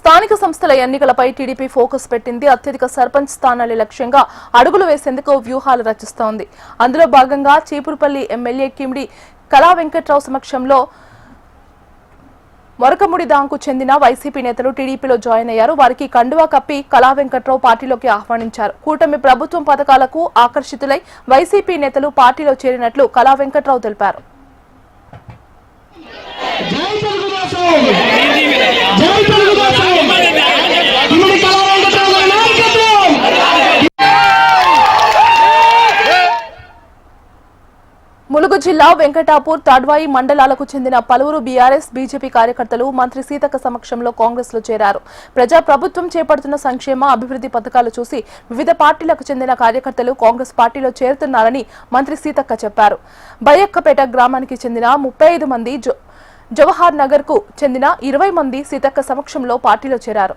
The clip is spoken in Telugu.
స్థానిక సంస్థల ఎన్నికలపై టీడీపీ ఫోకస్ పెట్టింది. అత్యధిక సర్పంచ్ స్థానాల లక్ష్యంగా అడుగులు వేసేందుకు వ్యూహాలు రచిస్తోంది. అందులో భాగంగా చీపురుపల్లి ఎమ్మెల్యే కిమిడి కళా వెంకట్రావు సమక్షంలో మొరకముడిదాంకు చెందిన వైసీపీ నేతలు టీడీపీలో జాయిన్ అయ్యారు. వారికి కండువా కప్పి కళా వెంకట్రావు పార్టీలోకి ఆహ్వానించారు. కూటమి ప్రభుత్వం పథకాలకు ఆకర్షితులై వైసీపీ నేతలు పార్టీలో చేరినట్లు కళా వెంకట్రావు తెలిపారు. ములుగు జిల్లా వెంకటాపూర్, తాడ్వాయి మండలాలకు చెందిన పలువురు బీఆర్ఎస్, బీజేపీ కార్యకర్తలు మంత్రి సీతక్క సమక్షంలో కాంగ్రెస్ లో చేరారు. ప్రజా ప్రభుత్వం చేపడుతున్న సంక్షేమ అభివృద్ధి పథకాలు చూసి వివిధ పార్టీలకు చెందిన కార్యకర్తలు కాంగ్రెస్ పార్టీలో చేరుతున్నారని మంత్రి సీతక్క చెప్పారు. బయ్యక్కపేట గ్రామానికి చెందిన 35 మంది, జవహర్ నగర్ కు చెందిన 20 మంది సీతక్క సమక్షంలో పార్టీలో చేరారు.